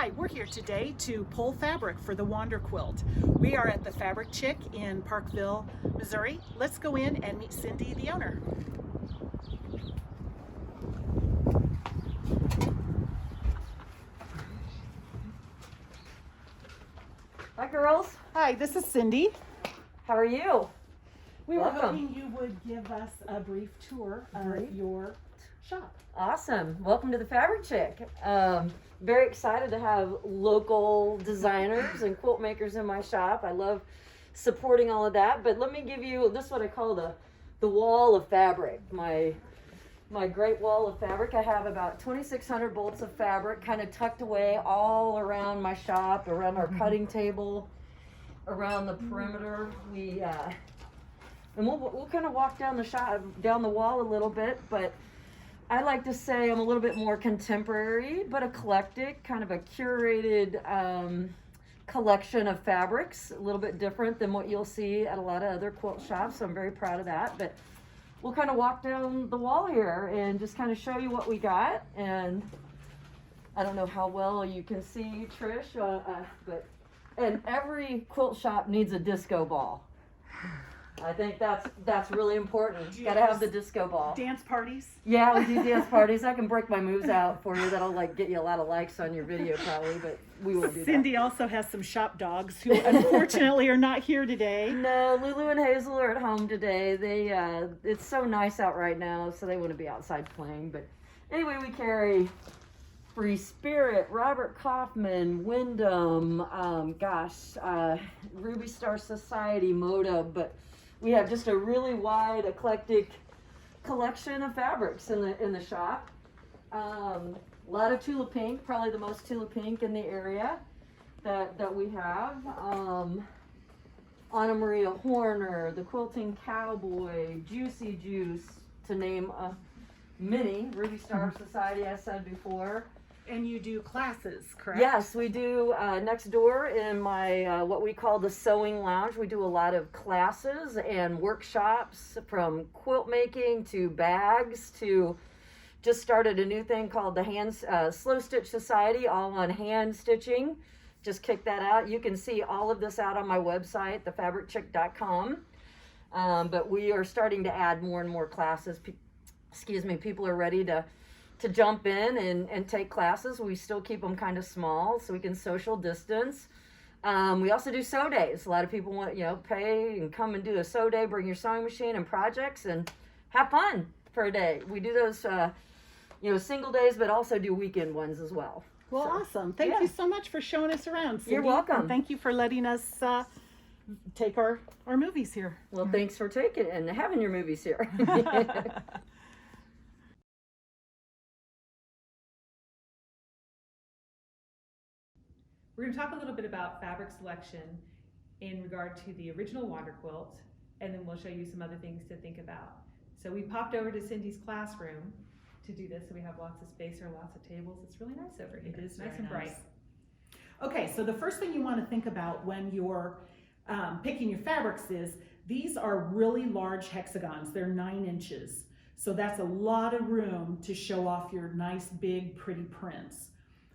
Hi, we're here today to pull fabric for the Wander Quilt. We are at the Fabric Chic in Parkville, Missouri. Let's go in and meet Cindy, the owner. Hi girls. Hi, this is Cindy. How are you? We were Welcome. hoping you would give us a brief tour of your shop. Awesome. Welcome to the Fabric Chic. Very excited to have local designers and quilt makers in my shop. I love supporting all of that, but let me give you, this is what I call the wall of fabric. My great wall of fabric. I have about 2,600 bolts of fabric kind of tucked away all around my shop, around our cutting table, around the perimeter. And we'll kind of walk down the shop, down the wall a little bit, but I like to say I'm a little bit more contemporary, but eclectic, kind of a curated collection of fabrics, a little bit different than what you'll see at a lot of other quilt shops. So I'm very proud of that. But we'll kind of walk down the wall here and just kind of show you what we got. And I don't know how well you can see, Trish, and every quilt shop needs a disco ball. I think that's really important. Got to have the disco ball. Dance parties? Yeah, we do dance parties. I can break my moves out for you. That'll get you a lot of likes on your video probably, but we will do that. Cindy also has some shop dogs who unfortunately are not here today. No, Lulu and Hazel are at home today. It's so nice out right now, so they want to be outside playing. But anyway, we carry Free Spirit, Robert Kaufman, Wyndham, Ruby Star Society, Moda, but we have just a really wide, eclectic collection of fabrics in the shop. A lot of Tula Pink, probably the most Tula Pink in the area that we have. Anna Maria Horner, the Quilting Cowboy, Juicy Juice, to name many. Ruby Star Society, I said before. And you do classes, correct? Yes, we do. Next door in my what we call the sewing lounge, we do a lot of classes and workshops, from quilt making to bags to just started a new thing called the Slow Stitch Society, all on hand stitching. Just kick that out. You can see all of this out on my website, thefabricchic.com. But we are starting to add more and more classes. People are ready to jump in and take classes. We still keep them kind of small so we can social distance. We also do sew days. A lot of people want, pay and come and do a sew day, bring your sewing machine and projects and have fun for a day. We do those, single days, but also do weekend ones as well. Well, awesome. Thank you so much for showing us around, Cindy. You're welcome. And thank you for letting us take our movies here. Well, thanks for taking and having your movies here. We're going to talk a little bit about fabric selection in regard to the original Wander Quilt, and then we'll show you some other things to think about. So we popped over to Cindy's classroom to do this, so we have lots of space or lots of tables. It's really nice over here. It is nice very and bright. Okay, so the first thing you want to think about when you're picking your fabrics is these are really large hexagons. They're 9 inches. So that's a lot of room to show off your nice, big, pretty prints.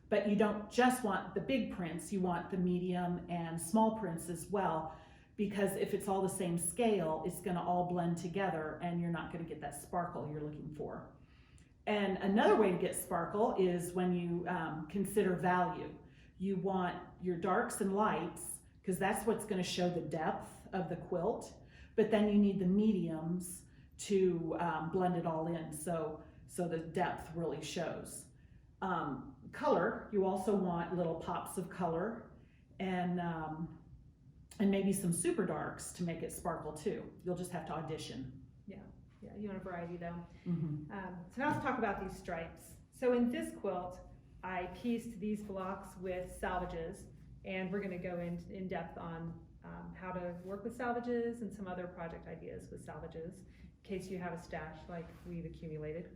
But you don't just want the big prints, you want the medium and small prints as well, because if it's all the same scale, it's gonna all blend together and you're not gonna get that sparkle you're looking for. And another way to get sparkle is when you consider value. You want your darks and lights, because that's what's gonna show the depth of the quilt, but then you need the mediums to blend it all in, so the depth really shows. Color, you also want little pops of color and maybe some super darks to make it sparkle too. You'll just have to audition. Yeah, you want a variety though. Mm-hmm. So now let's talk about these stripes. So in this quilt, I pieced these blocks with salvages, and we're going to go in depth on how to work with salvages and some other project ideas with salvages, in case you have a stash like we've accumulated.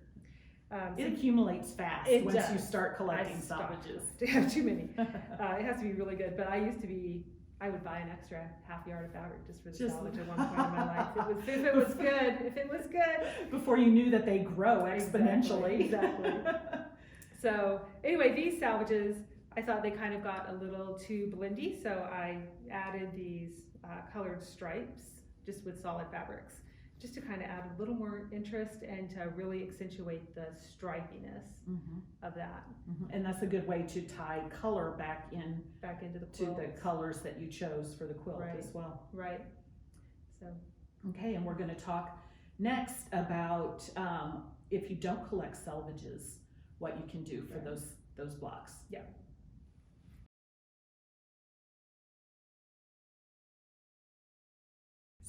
It accumulates fast once you start collecting salvages. To have too many. It has to be really good, but I would buy an extra half yard of fabric just for the salvage at one point in my life. If it was good. Before you knew that they grow exponentially. Exactly. So anyway, these salvages, I thought they kind of got a little too blendy, so I added these colored stripes just with solid fabrics, just to kind of add a little more interest and to really accentuate the stripiness of that. And that's a good way to tie color back into the to quilt. the colors that you chose for the quilt Right. as well. Right. So. Okay, and we're going to talk next about if you don't collect selvages, what you can do for those blocks. Yeah.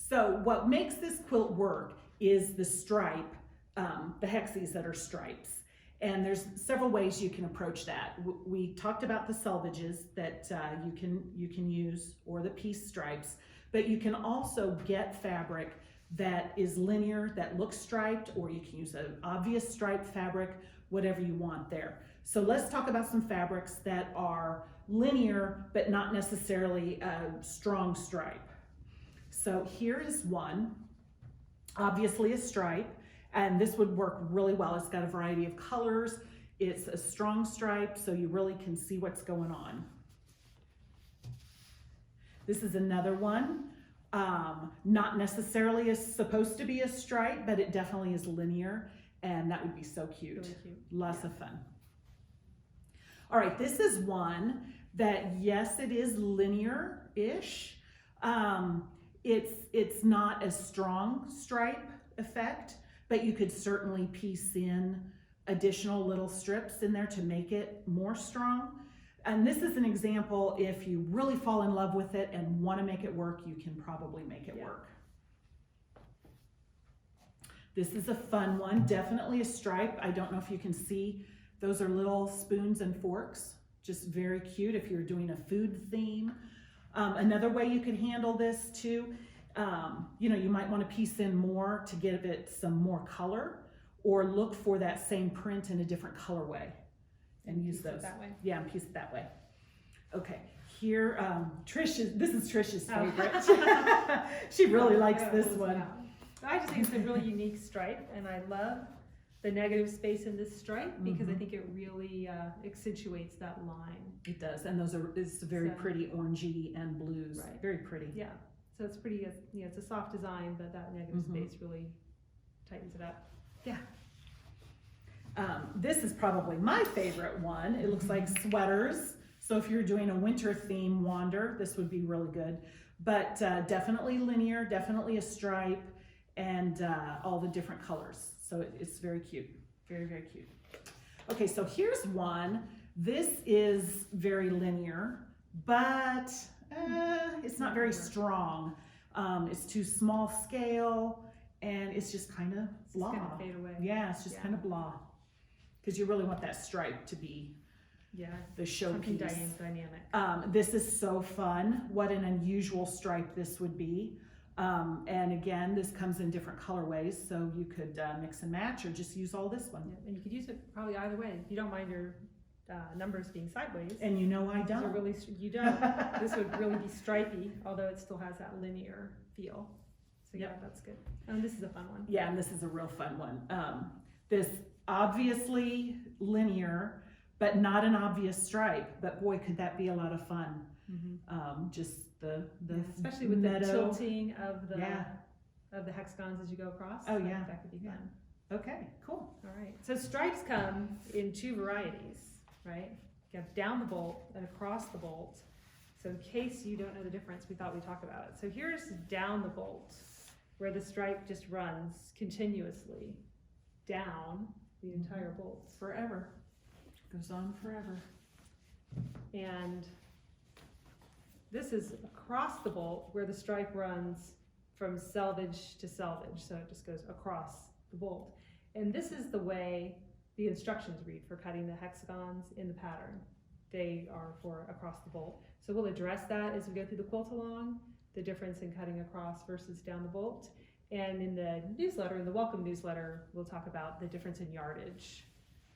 So what makes this quilt work is the stripe, the hexes that are stripes. And there's several ways you can approach that. We talked about the selvages that you can use, or the piece stripes, but you can also get fabric that is linear, that looks striped, or you can use an obvious striped fabric, whatever you want there. So let's talk about some fabrics that are linear, but not necessarily a strong stripe. So here is one, obviously a stripe, and this would work really well. It's got a variety of colors. It's a strong stripe, so you really can see what's going on. This is another one, not necessarily supposed to be a stripe, but it definitely is linear, and that would be so cute. Really cute. Lots of fun. All right, this is one that, yes, it is linear-ish. It's not a strong stripe effect, but you could certainly piece in additional little strips in there to make it more strong. And this is an example, if you really fall in love with it and want to make it work, you can probably make it work. This is a fun one, definitely a stripe. I don't know if you can see, those are little spoons and forks, just very cute if you're doing a food theme. Another way you could handle this too, you might want to piece in more to give it some more color, or look for that same print in a different colorway and use those. That way. Yeah, and piece it that way. Okay, here, this is Trish's favorite. She really likes this one. Yeah. I just think it's a really unique stripe, and I love the negative space in this stripe because I think it really accentuates that line. It does, and it's very pretty orangey and blues. Right. Very pretty. Yeah, so it's pretty, it's a soft design, but that negative space really tightens it up. Yeah. This is probably my favorite one. It looks like sweaters. So if you're doing a winter theme wander, this would be really good. But definitely linear, definitely a stripe, and all the different colors. So it's very cute, very, very cute. Okay, so here's one. This is very linear, but it's not very strong. It's too small scale, and it's just kind of blah. It's kind of fade away. Yeah, it's just kind of blah. Because you really want that stripe to be the showpiece. Dynamic. This is so fun. What an unusual stripe this would be. And again, this comes in different colorways, so you could mix and match or just use all this one. Yeah, and you could use it probably either way. You don't mind your numbers being sideways. And you know I don't. You don't. This would really be stripy, although it still has that linear feel. So yeah, that's good. And this is a fun one. Yeah, and this is a real fun one. This obviously linear, but not an obvious stripe. But boy, could that be a lot of fun. Just the especially with meadow. the tilting of the hexagons as you go across. Oh yeah, that could be fun. Okay, cool. All right. So stripes come in two varieties, right? You have down the bolt and across the bolt. So in case you don't know the difference, we thought we'd talk about it. So here's down the bolt, where the stripe just runs continuously down the entire bolt. Forever. Goes on forever. And this is across the bolt, where the stripe runs from selvage to selvage. So it just goes across the bolt. And this is the way the instructions read for cutting the hexagons in the pattern. They are for across the bolt. So we'll address that as we go through the quilt along, the difference in cutting across versus down the bolt. And in the newsletter, in the welcome newsletter, we'll talk about the difference in yardage,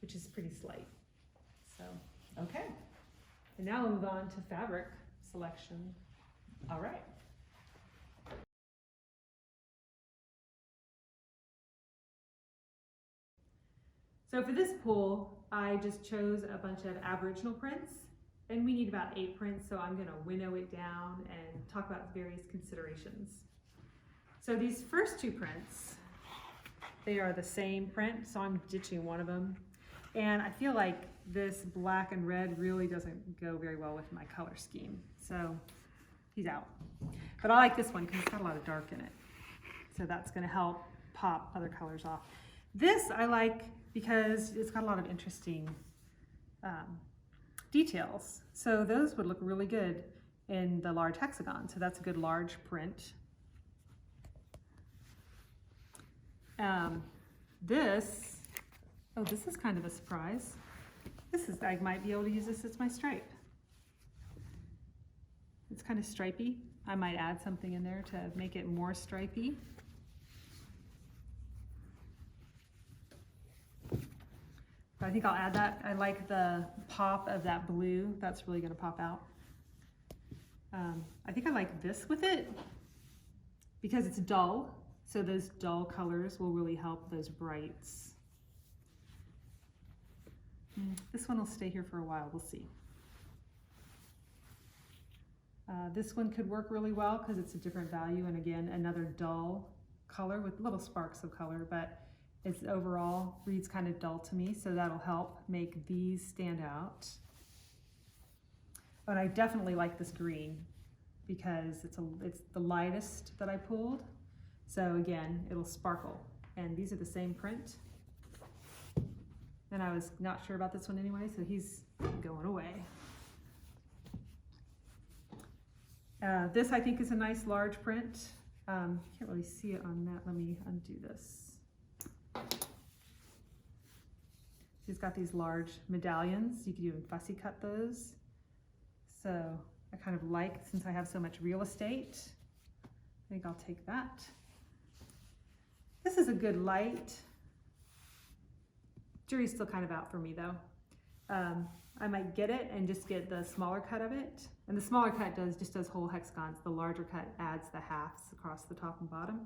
which is pretty slight. So, okay. And now we'll move on to fabric selection. All right. So for this pool, I just chose a bunch of Aboriginal prints, And we need about 8 prints, so I'm gonna winnow it down and talk about various considerations. So these first 2 prints, they are the same print, so I'm ditching one of them. And I feel like this black and red really doesn't go very well with my color scheme. So he's out. But I like this one because it's got a lot of dark in it. So that's gonna help pop other colors off. This I like because it's got a lot of interesting details. So those would look really good in the large hexagon. So that's a good large print. This is kind of a surprise. I might be able to use this as my stripe. It's kind of stripey. I might add something in there to make it more stripey. But I think I'll add that. I like the pop of that blue. That's really gonna pop out. I think I like this with it because it's dull. So those dull colors will really help those brights. This one will stay here for a while, we'll see. This one could work really well because it's a different value, and again, another dull color with little sparks of color, but it's overall reads kind of dull to me, so that'll help make these stand out. But I definitely like this green because it's the lightest that I pulled. So again, it'll sparkle, and these are the same print. And I was not sure about this one anyway, so he's going away. This I think is a nice large print. Can't really see it on that. Let me undo this. He's got these large medallions. You could even fussy cut those. So I kind of like, since I have so much real estate, I think I'll take that. This is a good light. Jury's still kind of out for me though. I might get it and just get the smaller cut of it. And the smaller cut just does whole hexagons. The larger cut adds the halves across the top and bottom.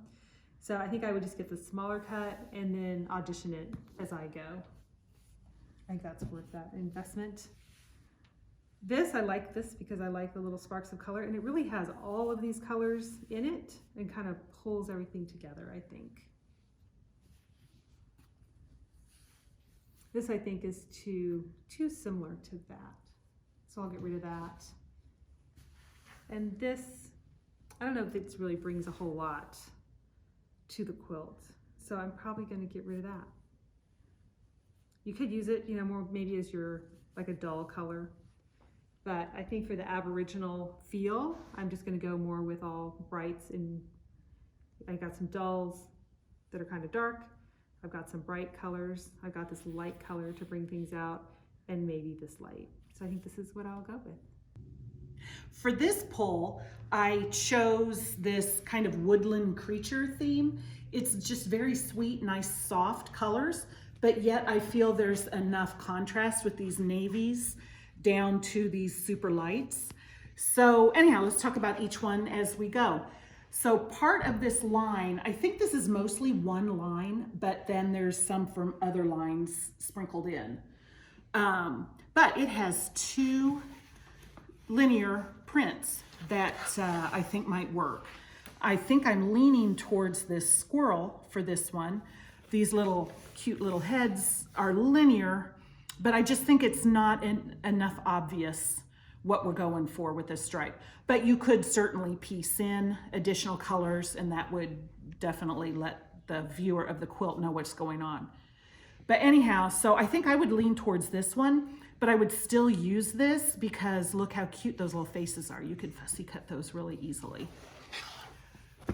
So I think I would just get the smaller cut and then audition it as I go. I think that's worth that investment. This, I like this because I like the little sparks of color, and it really has all of these colors in it and kind of pulls everything together, I think. This I think is too similar to that. So I'll get rid of that. And this, I don't know if it really brings a whole lot to the quilt. So I'm probably gonna get rid of that. You could use it, more maybe as like a dull color. But I think for the Aboriginal feel, I'm just gonna go more with all brights, and I got some dulls that are kind of dark. I've got some bright colors. I've got this light color to bring things out, and maybe this light. So I think this is what I'll go with. For this pull, I chose this kind of woodland creature theme. It's just very sweet, nice, soft colors, but yet I feel there's enough contrast with these navies down to these super lights. So anyhow, let's talk about each one as we go. So part of this line, I think this is mostly one line, but then there's some from other lines sprinkled in. But it has 2 linear prints that I think might work. I think I'm leaning towards this squirrel for this one. These little cute little heads are linear, but I just think it's not enough obvious what we're going for with this stripe. But you could certainly piece in additional colors, and that would definitely let the viewer of the quilt know what's going on. But anyhow, so I think I would lean towards this one, but I would still use this because look how cute those little faces are. You could fussy cut those really easily.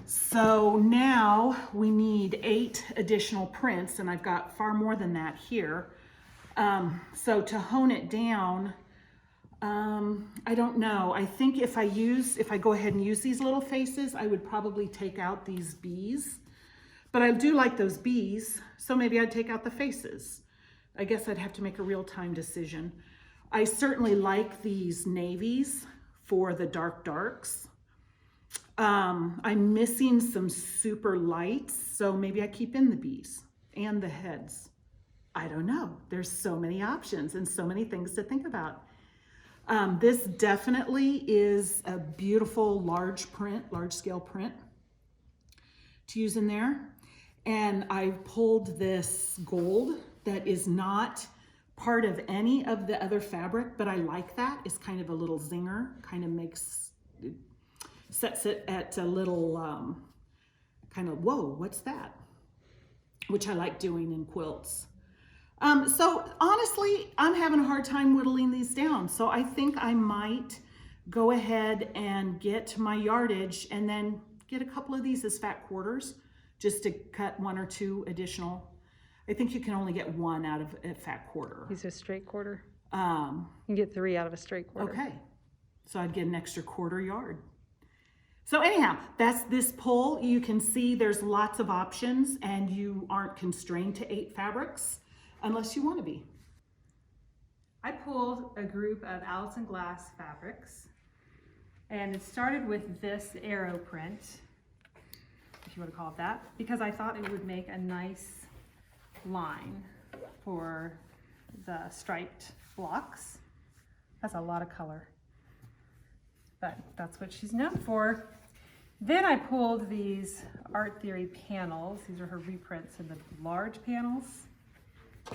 So now we need 8 additional prints, and I've got far more than that here. So to hone it down, I don't know. I think if I go ahead and use these little faces, I would probably take out these bees. But I do like those bees, so maybe I'd take out the faces. I guess I'd have to make a real-time decision. I certainly like these navies for the dark darks. I'm missing some super lights, so maybe I keep in the bees and the heads. I don't know. There's so many options and so many things to think about. This definitely is a beautiful large scale print to use in there. And I pulled this gold that is not part of any of the other fabric, but I like that. It's kind of a little zinger, kind of sets it at a little kind of, whoa, what's that? Which I like doing in quilts. So honestly, I'm having a hard time whittling these down. So I think I might go ahead and get my yardage and then get a couple of these as fat quarters just to cut 1 or 2 additional. I think you can only get 1 out of a fat quarter. These are straight quarter. You can get 3 out of a straight quarter. Okay, so I'd get an extra quarter yard. So anyhow, that's this pull. You can see there's lots of options and you aren't constrained to 8 fabrics unless you want to be. I pulled a group of Allison Glass fabrics, and it started with this arrow print, if you want to call it that, because I thought it would make a nice line for the striped blocks. That's a lot of color, but that's what she's known for. Then I pulled these Art Theory panels. These are her reprints in the large panels.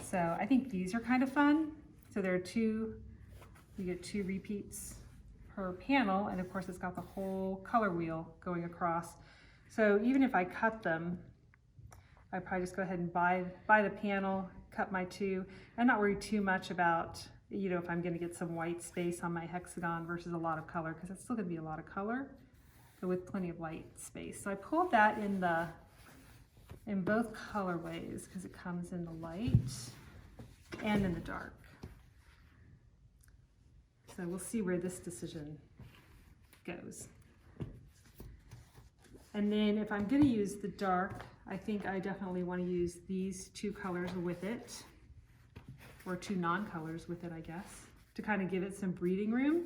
So I think these are kind of fun. So there are 2, you get 2 repeats per panel, and of course it's got the whole color wheel going across. So even if I cut them, I'd probably just go ahead and buy the panel, cut my 2, and not worry too much about, you know, if I'm gonna get some white space on my hexagon versus a lot of color, because it's still gonna be a lot of color, but with plenty of white space. So I pulled that in both colorways because it comes in the light and in the dark. So we'll see where this decision goes. And then if I'm gonna use the dark, I think I definitely want to use these 2 colors with it, or 2 non-colors with it, I guess, to kind of give it some breathing room.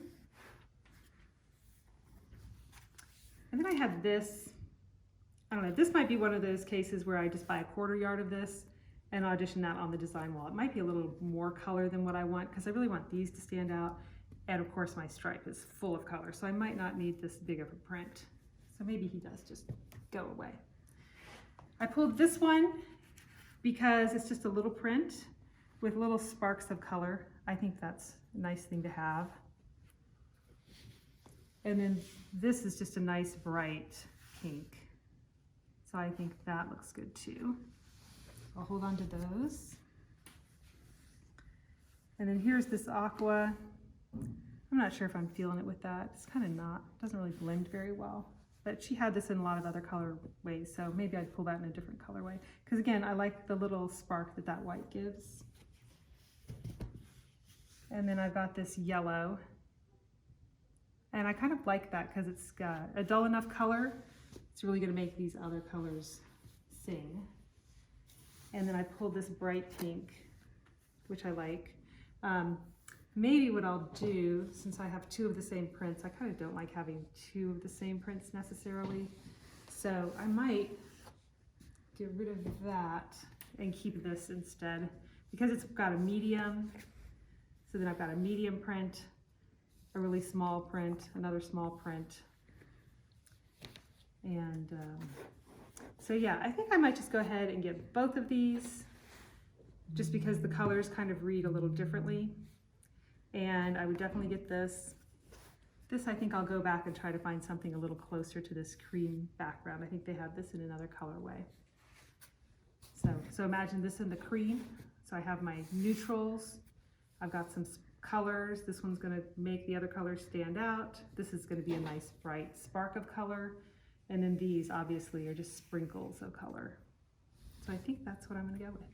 And then I have this, I don't know, this might be one of those cases where I just buy a quarter yard of this and audition that on the design wall. It might be a little more color than what I want because I really want these to stand out. And of course my stripe is full of color, so I might not need this big of a print. So maybe he does just go away. I pulled this one because it's just a little print with little sparks of color. I think that's a nice thing to have. And then this is just a nice bright pink. So I think that looks good too. I'll hold on to those. And then here's this aqua. I'm not sure if I'm feeling it with that. It's kind of not, doesn't really blend very well. But she had this in a lot of other colorways, so maybe I'd pull that in a different colorway. Because again, I like the little spark that that white gives. And then I've got this yellow. And I kind of like that because it's got a dull enough color. It's really going to make these other colors sing. And then I pulled this bright pink, which I like. Maybe what I'll do, since I have 2 of the same prints, I kind of don't like having 2 of the same prints necessarily. So I might get rid of that and keep this instead because it's got a medium. So then I've got a medium print, a really small print, another small print. And so yeah, I think I might just go ahead and get both of these just because the colors kind of read a little differently. And I would definitely get this. This I think I'll go back and try to find something a little closer to this cream background. I think they have this in another colorway. So imagine this in the cream. So I have my neutrals. I've got some colors. This one's gonna make the other colors stand out. This is gonna be a nice bright spark of color. And then these obviously are just sprinkles of color. So I think that's what I'm gonna go with.